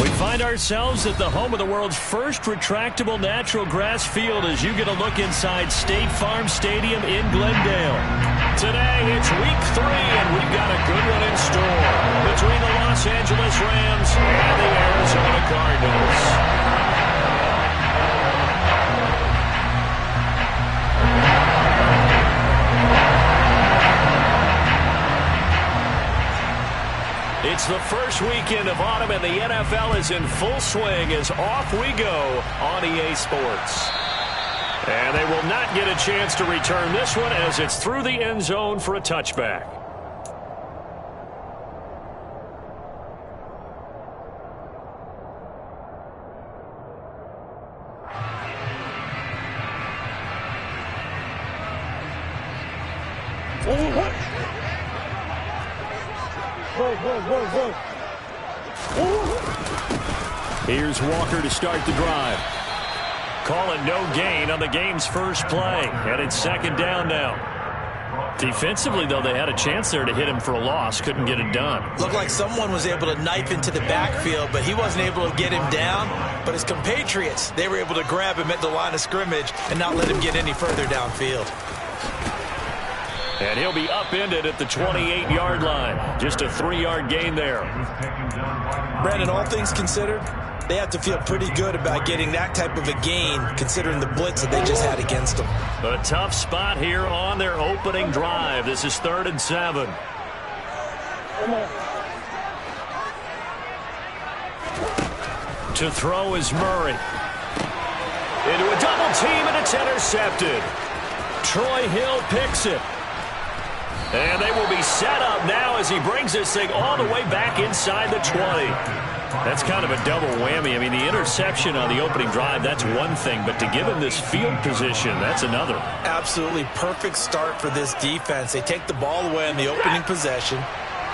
We find ourselves at the home of the world's first retractable natural grass field as you get a look inside State Farm Stadium in Glendale. Today, it's week 3, and we've got a good one in store between the Los Angeles Rams and the Arizona Cardinals. It's the first weekend of autumn, and the NFL is in full swing as off we go on EA Sports. And they will not get a chance to return this one as it's through the end zone for a touchback. Here's Walker to start the drive. Call it no gain on the game's first play, and it's second down now. Defensively, though, they had a chance there to hit him for a loss. Couldn't get it done. Looked like someone was able to knife into the backfield, but he wasn't able to get him down. But his compatriots, they were able to grab him at the line of scrimmage and not let him get any further downfield. And he'll be upended at the 28-yard line. Just a 3-yard gain there. Brandon, all things considered, they have to feel pretty good about getting that type of a gain considering the blitz that they just had against them. A tough spot here on their opening drive. This is 3rd and 7. To throw is Murray. Into a double team, and it's intercepted. Troy Hill picks it. And they will be set up now as he brings this thing all the way back inside the 20. That's kind of a double whammy. I mean, the interception on the opening drive, that's one thing. But to give him this field position, that's another. Absolutely perfect start for this defense. They take the ball away on the opening possession.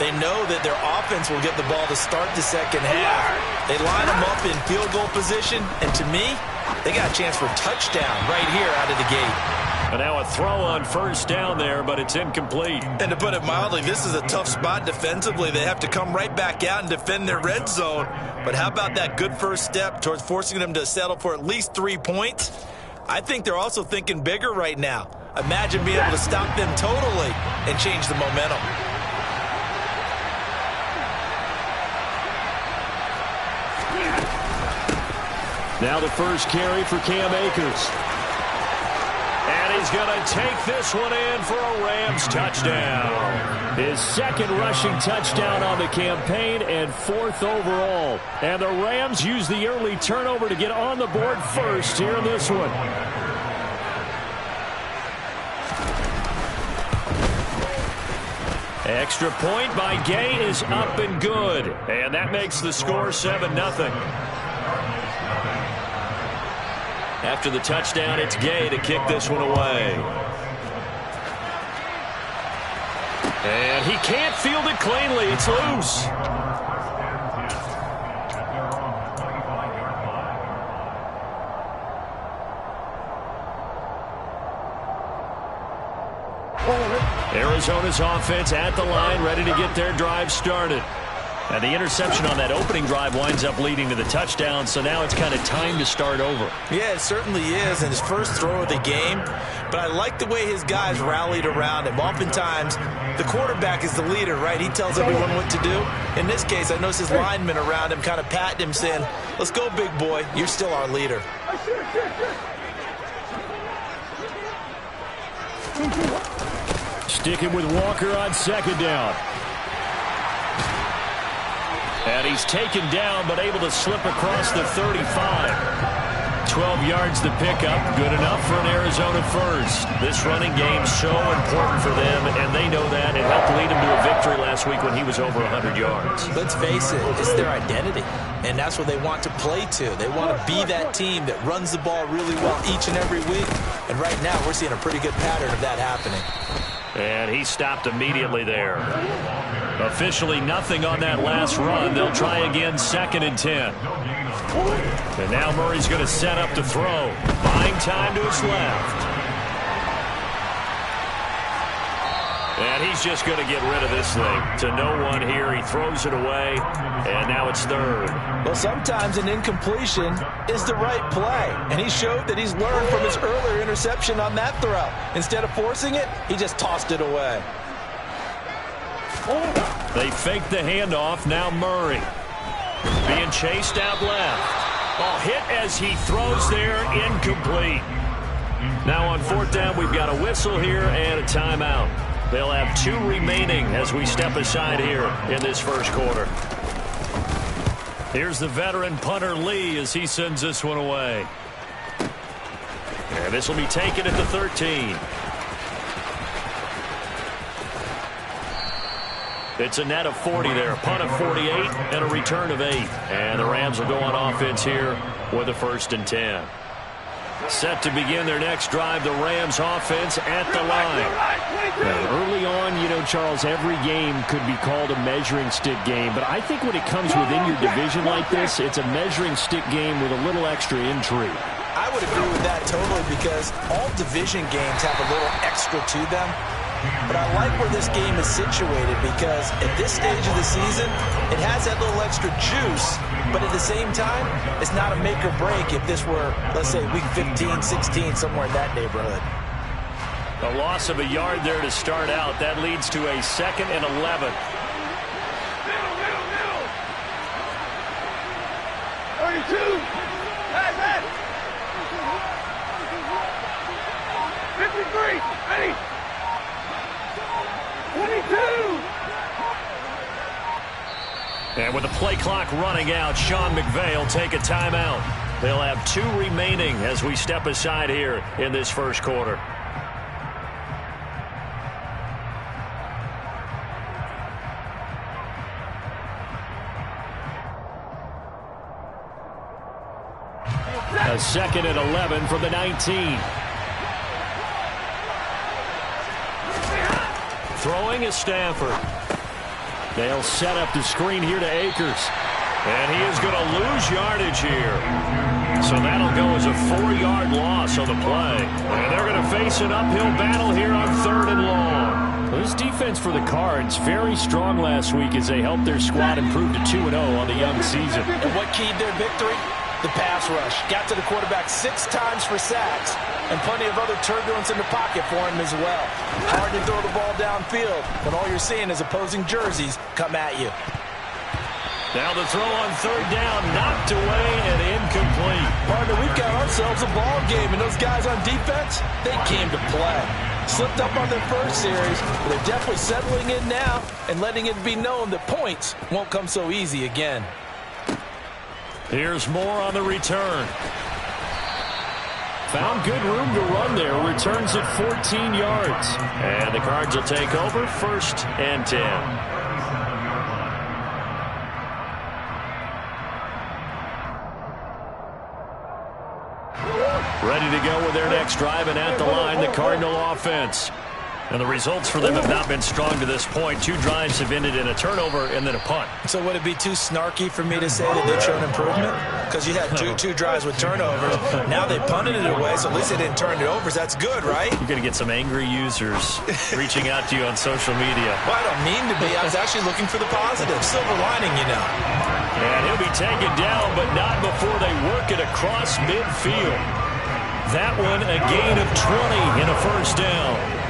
They know that their offense will get the ball to start the second half. They line them up in field goal position. And to me, they got a chance for a touchdown right here out of the gate. And now a throw on first down there, but it's incomplete. And to put it mildly, this is a tough spot defensively. They have to come right back out and defend their red zone. But how about that good first step towards forcing them to settle for at least 3 points? I think they're also thinking bigger right now. Imagine being able to stop them totally and change the momentum. Now the first carry for Cam Akers. And he's going to take this one in for a Rams touchdown. His second rushing touchdown on the campaign and 4th overall. And the Rams use the early turnover to get on the board first here in this one. Extra point by Gay is up and good. And that makes the score 7-0. After the touchdown, it's Gay to kick this one away. And he can't field it cleanly. It's loose. Arizona's offense at the line, ready to get their drive started. And the interception on that opening drive winds up leading to the touchdown, so now it's kind of time to start over. Yeah, it certainly is, and his first throw of the game. But I like the way his guys rallied around him. Oftentimes, the quarterback is the leader, right? He tells everyone what to do. In this case, I noticed his linemen around him kind of patting him, saying, "Let's go, big boy. You're still our leader." Sticking with Walker on second down. And he's taken down, but able to slip across the 35. 12 yards to pick up. Good enough for an Arizona first. This running game so important for them, and they know that. It helped lead him to a victory last week when he was over 100 yards. Let's face it, it's their identity, and that's what they want to play to. They want to be that team that runs the ball really well each and every week, and right now we're seeing a pretty good pattern of that happening. And he stopped immediately there. Officially nothing on that last run. They'll try again, 2nd and 10. And now Murray's going to set up to throw. Buying time to his left. And he's just going to get rid of this thing. To no one here. He throws it away, and now it's third. Well, sometimes an incompletion is the right play, and he showed that he's learned from his earlier interception on that throw. Instead of forcing it, he just tossed it away. They fake the handoff. Now Murray being chased out left. Oh, hit as he throws there, incomplete. Now on fourth down, we've got a whistle here and a timeout. They'll have 2 remaining as we step aside here in this first quarter. Here's the veteran punter Lee as he sends this one away. And this will be taken at the 13. It's a net of 40 there. Punt of 48 and a return of 8. And the Rams will go on offense here with a 1st and 10. Set to begin their next drive, the Rams offense at the line. Now, early on, you know, Charles, every game could be called a measuring stick game. But I think when it comes within your division like this, it's a measuring stick game with a little extra intrigue. I would agree with that totally because all division games have a little extra to them. But I like where this game is situated because at this stage of the season, it has that little extra juice, but at the same time, it's not a make or break if this were, let's say, week 15, 16, somewhere in that neighborhood. A loss of a yard there to start out. That leads to a 2nd and 11. 32. Pass it. 53. Ready. 22. And with the play clock running out, Sean McVay will take a timeout. They'll have 2 remaining as we step aside here in this first quarter. A 2nd and 11 from the 19. Throwing is Stafford. They'll set up the screen here to Akers. And he is going to lose yardage here. So that'll go as a 4-yard loss on the play. And they're going to face an uphill battle here on 3rd and long. Well, this defense for the Cards, very strong last week as they helped their squad improve to 2-0 on the young season. And what keyed their victory? The pass rush. Got to the quarterback 6 times for sacks. And plenty of other turbulence in the pocket for him as well. Hard to throw the ball downfield when all you're seeing is opposing jerseys come at you. Now the throw on 3rd down, knocked away and incomplete. Partner, we've got ourselves a ball game, and those guys on defense, they came to play. Slipped up on their first series, but they're definitely settling in now and letting it be known that points won't come so easy again. Here's more on the return. Found good room to run there. Returns at 14 yards. And the Cards will take over 1st and 10. Ready to go with their next drive, and at the line, the Cardinal offense. And the results for them have not been strong to this point. 2 drives have ended in a turnover and then a punt. So would it be too snarky for me to say that they've shown improvement? Because you had two drives with turnovers. Now they punted it away, so at least they didn't turn it over. That's good, right? You're going to get some angry users reaching out to you on social media. Well, I don't mean to be. I was actually looking for the positive. Silver lining, you know. And he'll be taken down, but not before they work it across midfield. That one a gain of 20 in a 1st down.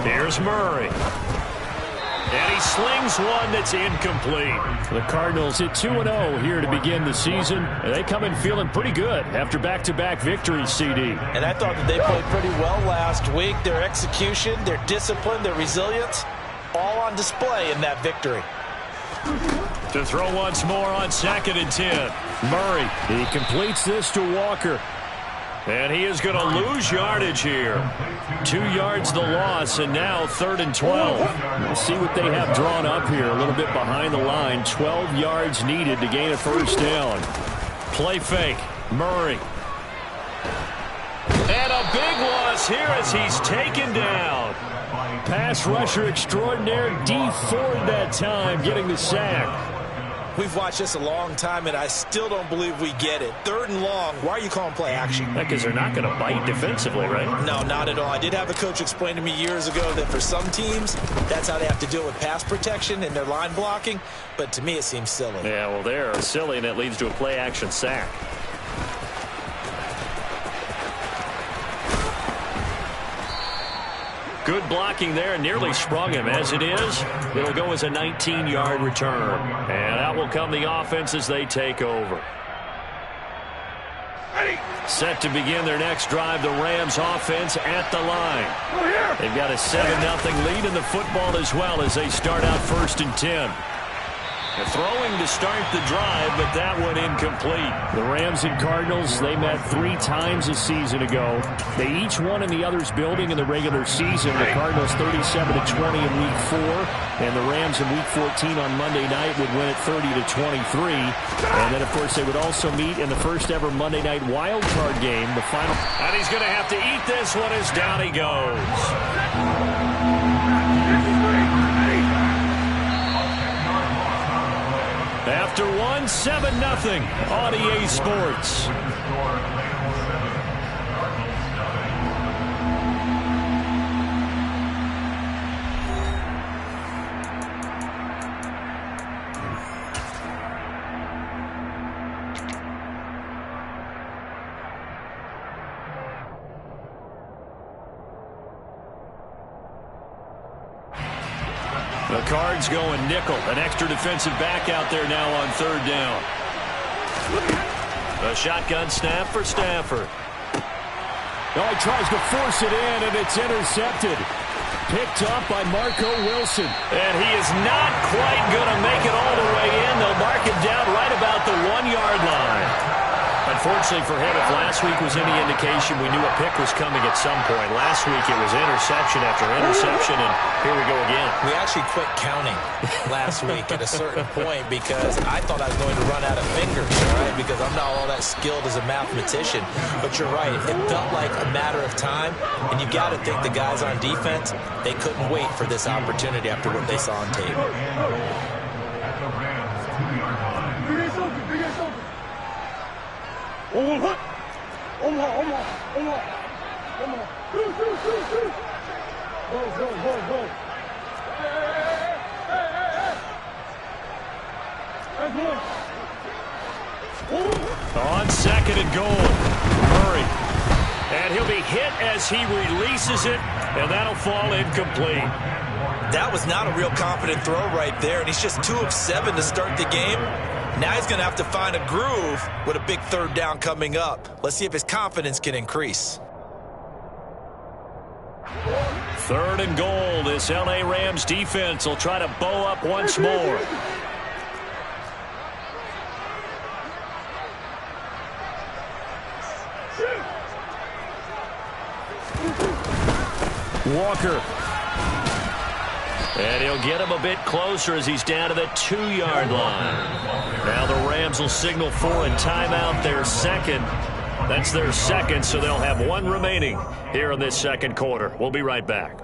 Here's Murray. And he slings one that's incomplete. The Cardinals hit 2-0 here to begin the season. And they come in feeling pretty good after back-to-back victories, CD. And I thought that they played pretty well last week. Their execution, their discipline, their resilience, all on display in that victory. To throw once more on 2nd and 10. Murray, he completes this to Walker. And he is going to lose yardage here. 2 yards the loss, and now 3rd and 12. We'll see what they have drawn up here. A little bit behind the line. 12 yards needed to gain a 1st down. Play fake. Murray. And a big loss here as he's taken down. Pass rusher extraordinaire, D Ford that time, getting the sack. We've watched this a long time, and I still don't believe we get it. 3rd and long. Why are you calling play action? Because they're not going to bite defensively, right? No, not at all. I did have a coach explain to me years ago that for some teams, that's how they have to deal with pass protection and their line blocking. But to me, it seems silly. Yeah, well, they're silly, and it leads to a play action sack. Good blocking there, nearly sprung him. As it is, it'll go as a 19-yard return. And out will come the offense as they take over. Set to begin their next drive, the Rams offense at the line. They've got a 7-0 lead in the football as well as they start out 1st and 10. And throwing to start the drive, but that one incomplete. The Rams and Cardinals, they met 3 times a season ago. They each won in the other's building in the regular season. The Cardinals 37-20 in Week 4, and the Rams in Week 14 on Monday night would win it 30-23. And then, of course, they would also meet in the first ever Monday night wild card game, the final. And he's going to have to eat this one as down he goes. After 7-0 on EA Sports. The Cards going nickel. An extra defensive back out there now on 3rd down. A shotgun snap for Stafford. Oh, he tries to force it in, and it's intercepted. Picked up by Marco Wilson. And he is not quite going to make it all the way in. They'll mark him down right about the 1-yard line. Unfortunately for him, if last week was any indication, we knew a pick was coming at some point. Last week it was interception after interception, and here we go again. We actually quit counting last week at a certain point because I thought I was going to run out of fingers, all right, because I'm not all that skilled as a mathematician. But you're right. It felt like a matter of time, and you got to think the guys on defense, they couldn't wait for this opportunity after what they saw on tape. On 2nd and goal, Murray. And he'll be hit as he releases it, and that'll fall incomplete. That was not a real confident throw right there, and he's just 2 of 7 to start the game. Now he's going to have to find a groove with a big 3rd down coming up. Let's see if his confidence can increase. 3rd and goal. This L.A. Rams defense will try to bow up once more. Walker. And he'll get him a bit closer as he's down to the 2-yard line. Now the Rams will signal for a timeout, their second. That's their second, so they'll have 1 remaining here in this 2nd quarter. We'll be right back.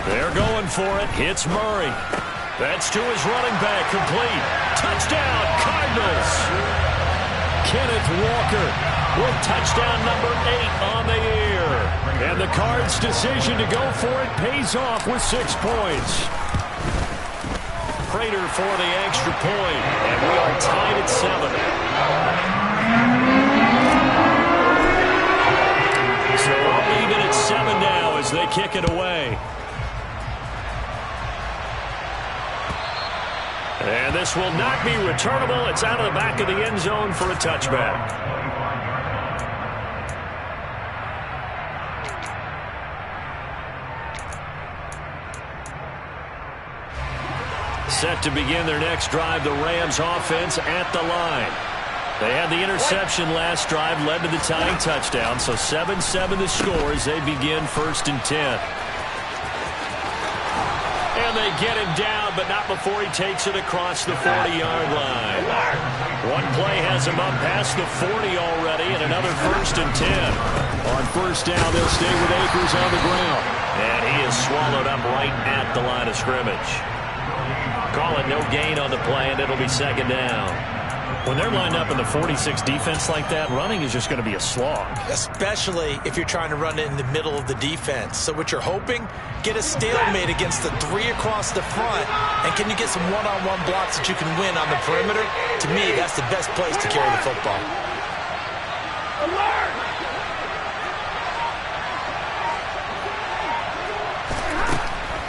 They're going for it. It's Murray. That's to his running back. Complete. Touchdown, Cardinals. Kenneth Walker with touchdown number 8 on the year. And the Cards' decision to go for it pays off with 6 points. Prater for the extra point. And we are tied at 7. So all even at 7 now as they kick it away. And this will not be returnable. It's out of the back of the end zone for a touchback. Set to begin their next drive, the Rams offense at the line. They had the interception last drive, led to the tying touchdown. So 7-7 the score as they begin 1st and 10. And they get him down, but not before he takes it across the 40-yard line. One play has him up past the 40 already, and another 1st and 10. On 1st down, they'll stay with Akers on the ground. And he is swallowed up right at the line of scrimmage. Call it no gain on the play, and it'll be 2nd down. When they're lined up in the 46 defense like that, running is just going to be a slog. Especially if you're trying to run it in the middle of the defense. So what you're hoping, get a stalemate against the 3 across the front, and can you get some one-on-one blocks that you can win on the perimeter? To me, that's the best place to carry the football.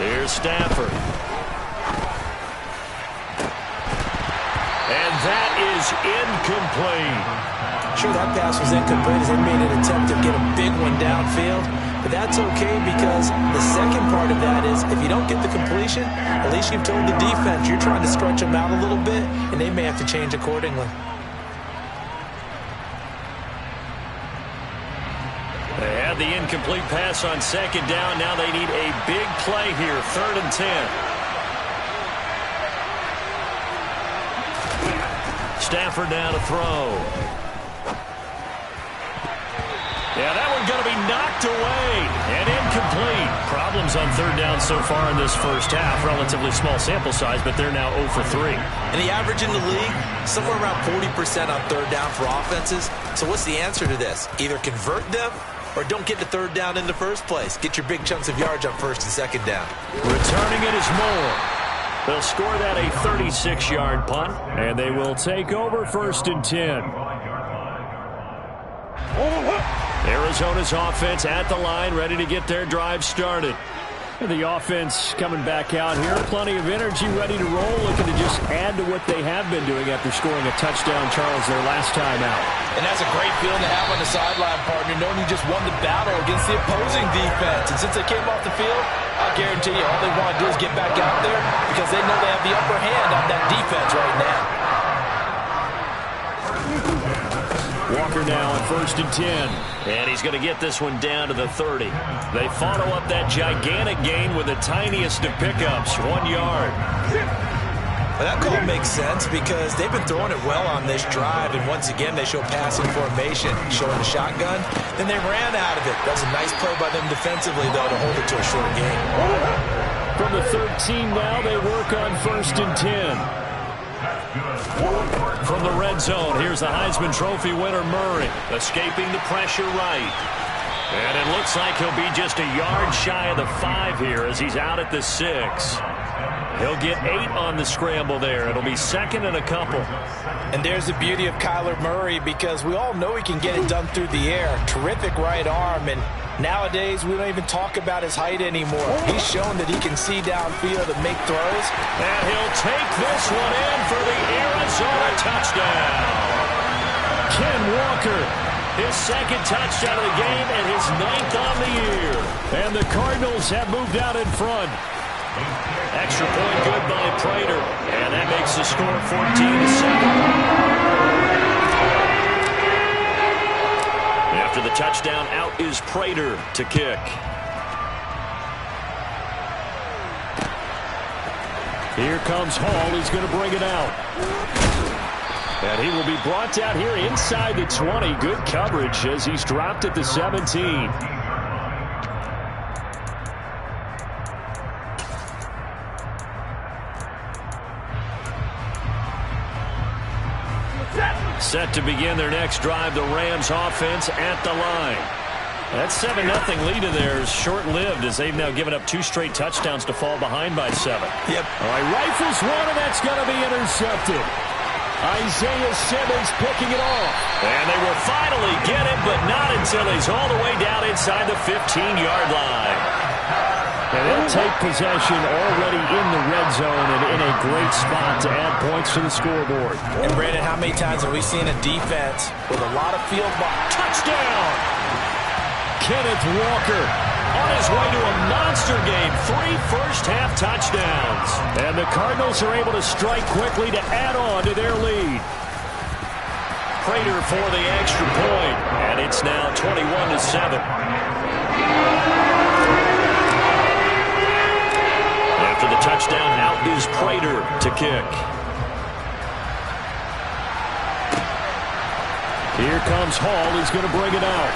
Here's Stafford. And that is incomplete. Sure, that pass was incomplete as they made an attempt to get a big one downfield. But that's okay because the second part of that is if you don't get the completion, at least you've told the defense you're trying to stretch them out a little bit, and they may have to change accordingly. They had the incomplete pass on 2nd down. Now they need a big play here, 3rd and 10. Stafford now to throw. Yeah, that one going to be knocked away and incomplete. Problems on 3rd down so far in this first half. Relatively small sample size, but they're now 0 for 3. And the average in the league, somewhere around 40% on 3rd down for offenses. So what's the answer to this? Either convert them or don't get to 3rd down in the first place. Get your big chunks of yards on 1st and 2nd down. Returning it is Moore. They'll score that a 36-yard punt, and they will take over 1st and 10. Arizona's offense at the line, ready to get their drive started. The offense coming back out here. Plenty of energy, ready to roll, looking to just add to what they have been doing after scoring a touchdown, Charles, their last time out. And that's a great feeling to have on the sideline, partner, knowing you just won the battle against the opposing defense. And since they came off the field, I guarantee you all they want to do is get back out there because they know they have the upper hand on that defense right now. Walker now on 1st and 10. And he's going to get this one down to the 30. They follow up that gigantic gain with the tiniest of pickups, 1 yard. Well, that call makes sense because they've been throwing it well on this drive, and once again they show passing formation, showing the shotgun. Then they ran out of it. That was a nice play by them defensively, though, to hold it to a short gain. From the 13 now, they work on 1st and 10. From the red zone, here's the Heisman Trophy winner, Murray, escaping the pressure right. And it looks like he'll be just a yard shy of the 5 here as he's out at the 6. He'll get 8 on the scramble there. It'll be 2nd and a couple. And there's the beauty of Kyler Murray because we all know he can get it done through the air. Terrific right arm, and nowadays we don't even talk about his height anymore. He's shown that he can see downfield and make throws. And he'll take this one in for the Arizona touchdown. Ken Walker, his 2nd touchdown of the game and his 9th on the year. And the Cardinals have moved out in front. Extra point good by Prater. And that makes the score 14-7. After the touchdown, out is Prater to kick. Here comes Hall. He's going to bring it out. And he will be brought down here inside the 20. Good coverage as he's dropped at the 17. Set to begin their next drive, the Rams offense at the line. That 7-0 lead of theirs short-lived as they've now given up 2 straight touchdowns to fall behind by 7. Yep. All right, rifles one, and that's going to be intercepted. Isaiah Simmons picking it off. And they will finally get it, but not until he's all the way down inside the 15-yard line. And they'll take possession already in the red zone and in a great spot to add points to the scoreboard. And, Brandon, how many times have we seen a defense with a lot of field block? Touchdown! Kenneth Walker on his way to a monster game. 3 first-half touchdowns. And the Cardinals are able to strike quickly to add on to their lead. Prater for the extra point, and it's now 21-7. After the touchdown, out is Prater to kick. Here comes Hall. He's going to bring it out.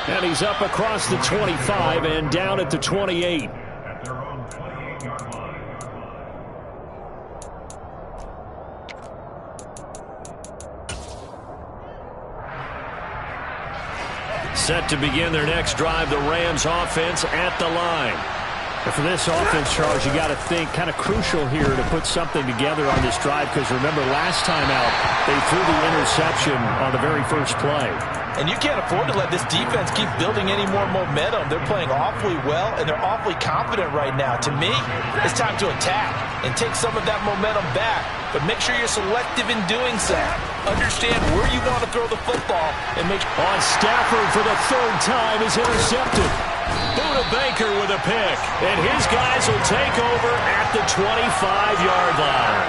And he's up across the 25 and down at the 28. Set to begin their next drive, the Rams offense at the line. And for this offense, Charles, you got to think kind of crucial here to put something together on this drive, because remember last time out they threw the interception on the very first play. And you can't afford to let this defense keep building any more momentum. They're playing awfully well, and they're awfully confident right now. To me, it's time to attack and take some of that momentum back, but make sure you're selective in doing so. Understand where you want to throw the football and make sure. On Stafford for the third time is intercepted. Buda Baker with a pick, and his guys will take over at the 25-yard line.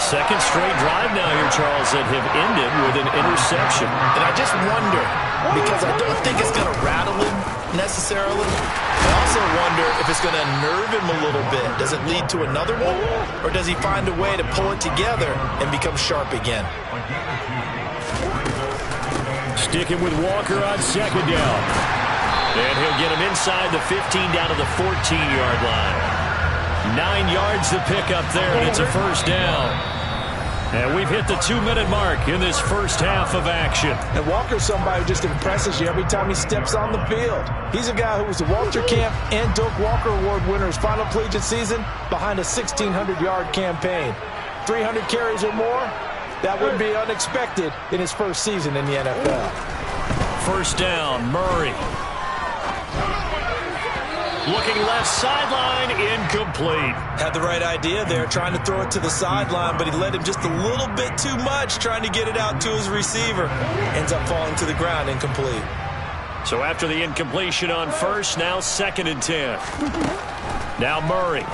Second straight drive now here, Charles, that have ended with an interception. And I just wonder, because I don't think it's going to rattle him necessarily. I also wonder if it's going to unnerve him a little bit. Does it lead to another one? Or does he find a way to pull it together and become sharp again? Sticking with Walker on second down. And he'll get him inside the 15 down to the 14-yard line. 9 yards to pick up there, and it's a first down. And we've hit the 2-minute mark in this first half of action. And Walker's somebody who just impresses you every time he steps on the field. He's a guy who was the Walter Camp and Doak Walker Award winner's final collegiate season behind a 1,600-yard campaign. 300 carries or more, that would be unexpected in his first season in the NFL. First down, Murray. Looking left sideline, incomplete. Had the right idea there, trying to throw it to the sideline, but he led him just a little bit too much, trying to get it out to his receiver. Ends up falling to the ground, incomplete. So after the incompletion on first, now 2nd and 10. Now Murray.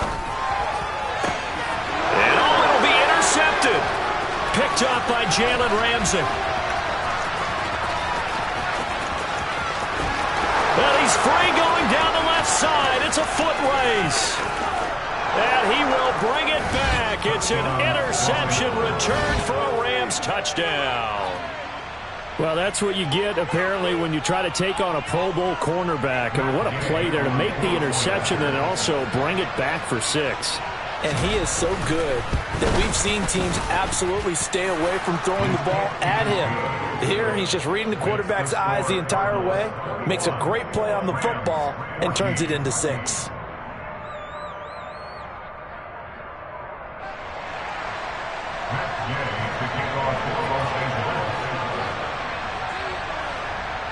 And it'll be intercepted. Picked up by Jalen Ramsey. And he's free going down the left side. It's a foot race. And he will bring it back. It's an interception return for a Rams touchdown. Well, that's what you get, apparently, when you try to take on a Pro Bowl cornerback. I mean, what a play there to make the interception and also bring it back for 6. And he is so good that we've seen teams absolutely stay away from throwing the ball at him. Here, he's just reading the quarterback's eyes the entire way, makes a great play on the football, and turns it into 6.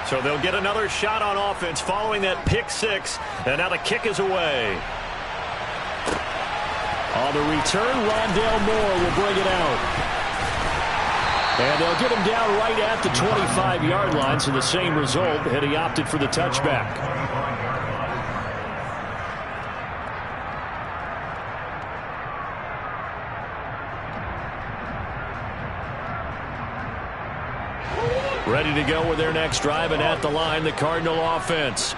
So they'll get another shot on offense following that pick 6, and now the kick is away. On the return, Rondale Moore will bring it out. And they'll get him down right at the 25-yard line, so the same result, and he opted for the touchback. Ready to go with their next drive, and at the line, the Cardinal offense.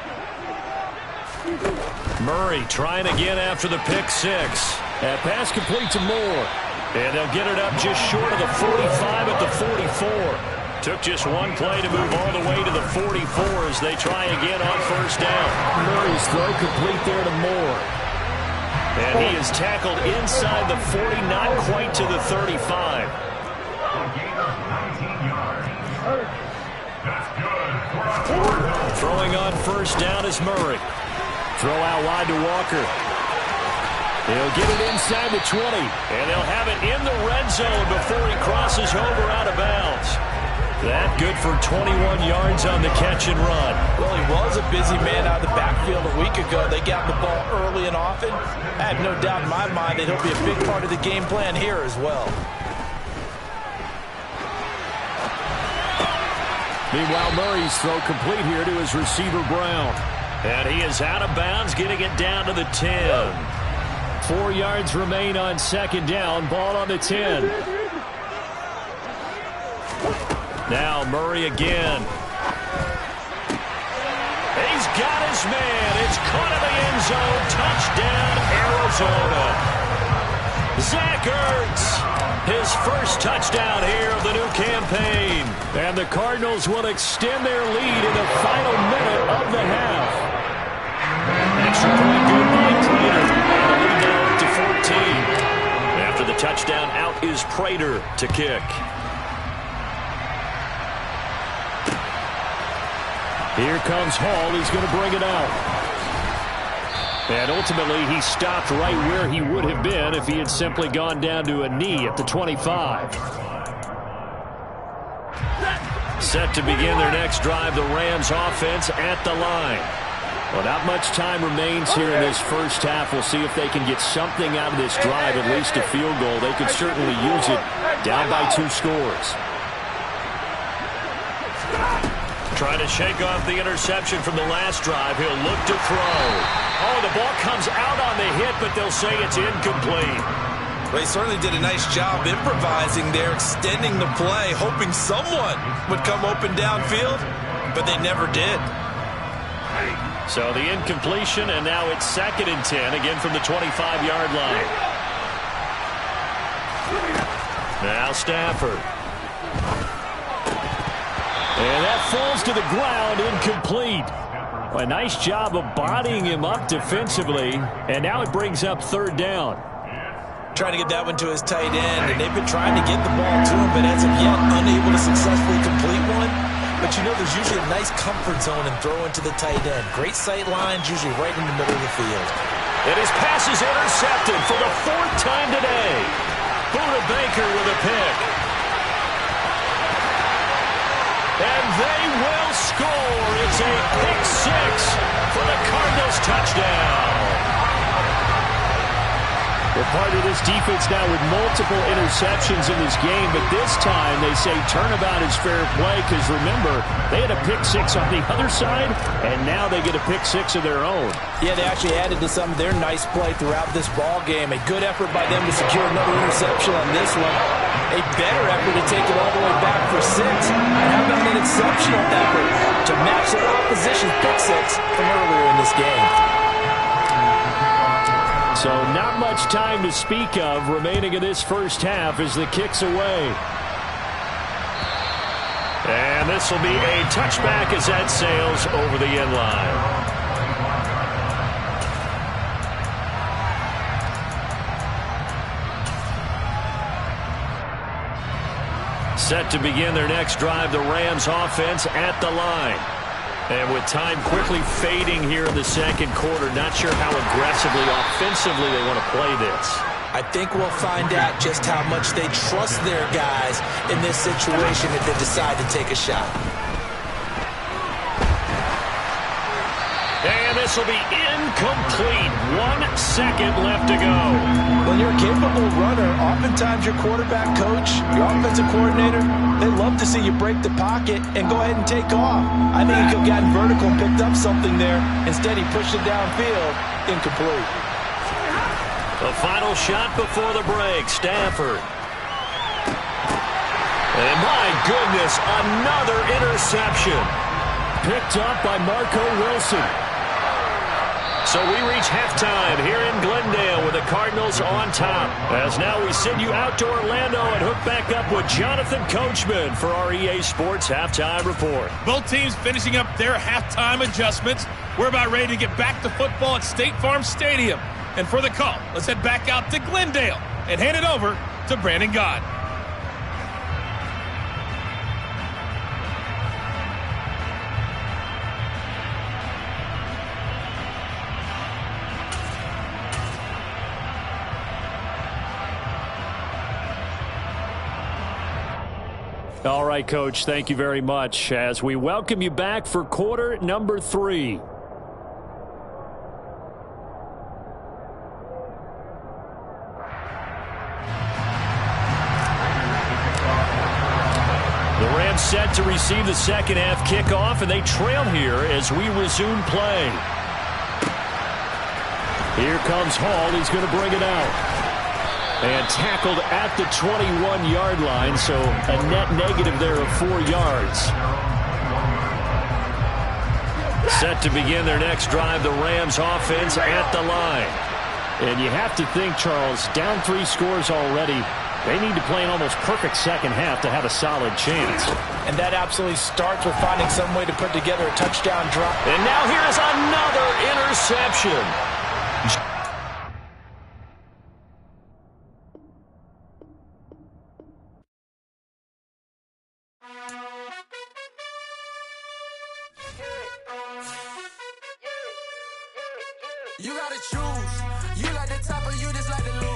Murray trying again after the pick 6. That pass complete to Moore. And they'll get it up just short of the 45 at the 44. Took just one play to move all the way to the 44 as they try again on first down. Murray's throw complete there to Moore. And he is tackled inside the 40, not quite to the 35. Throwing on first down is Murray. Throw out wide to Walker. He'll get it inside the 20, and they'll have it in the red zone before he crosses over out of bounds. That good for 21 yards on the catch and run. Well, he was a busy man out of the backfield a week ago. They got the ball early and often. I have no doubt in my mind that he'll be a big part of the game plan here as well. Meanwhile, Murray's throw complete here to his receiver, Brown. And he is out of bounds, getting it down to the 10. 4 yards remain on second down. Ball on the 10. Now Murray again. He's got his man. It's caught in the end zone. Touchdown, Arizona. Zach Ertz, his first touchdown here of the new campaign. And the Cardinals will extend their lead in the final minute of the half. Extra point good by Prater. And the lead now up to 14. After the touchdown, out is Prater to kick. Here comes Hall. He's going to bring it out. And ultimately, he stopped right where he would have been if he had simply gone down to a knee at the 25. Set to begin their next drive, the Rams offense at the line. Well, not much time remains here in this first half. We'll see if they can get something out of this drive, at least a field goal. They could certainly use it, down by 2 scores. Trying to shake off the interception from the last drive. He'll look to throw. Oh, the ball comes out on the hit, but they'll say it's incomplete. Well, he certainly did a nice job improvising there, extending the play, hoping someone would come open downfield, but they never did. So the incompletion, and now it's 2nd and 10, again from the 25-yard line. Now Stafford. And that falls to the ground, incomplete. A nice job of bodying him up defensively, and now it brings up 3rd down. Trying to get that one to his tight end, and they've been trying to get the ball to him, but as of yet, unable to successfully complete one. But you know there's usually a nice comfort zone in throwing to the tight end. Great sight lines, usually right in the middle of the field. And his pass is intercepted for the 4th time today. Buda Baker with a pick. And they will score. It's a pick 6 for the Cardinals touchdown. We're part of this defense now with multiple interceptions in this game, but this time they say turnabout is fair play because, remember, they had a pick 6 on the other side, and now they get a pick 6 of their own. Yeah, they actually added to some of their nice play throughout this ball game. A good effort by them to secure another interception on this one. A better effort to take it all the way back for 6. And how about an exceptional effort to match their opposition's pick 6 from earlier in this game? So not much time to speak of remaining in this first half as the kick's away. And this will be a touchback as that sails over the end line. Set to begin their next drive, the Rams offense at the line. And with time quickly fading here in the 2nd quarter, not sure how aggressively, offensively they want to play this. I think we'll find out just how much they trust their guys in this situation if they decide to take a shot. And this will be incomplete. 1 second left to go. When you're a capable runner, oftentimes your quarterback coach, your offensive coordinator, they love to see you break the pocket and go ahead and take off. I think he could have gotten vertical and picked up something there. Instead, he pushed it downfield. Incomplete. The final shot before the break, Stafford. And my goodness, another interception. Picked up by Marco Wilson. So we reach halftime here in Glendale with the Cardinals on top. As now we send you out to Orlando and hook back up with Jonathan Coachman for our EA Sports Halftime Report. Both teams finishing up their halftime adjustments. We're about ready to get back to football at State Farm Stadium. And for the call, let's head back out to Glendale and hand it over to Brandon Gott. All right, Coach, thank you very much as we welcome you back for quarter number 3. The Rams set to receive the second half kickoff, and they trail here as we resume play. Here comes Hall. He's going to bring it out. And tackled at the 21-yard line, so a net negative there of 4 yards. Set to begin their next drive, the Rams offense at the line. And you have to think, Charles, down 3 scores already. They need to play an almost perfect second half to have a solid chance. And that absolutely starts with finding some way to put together a touchdown drop. And now here's another interception. You gotta choose. You like the top or you just like the loose.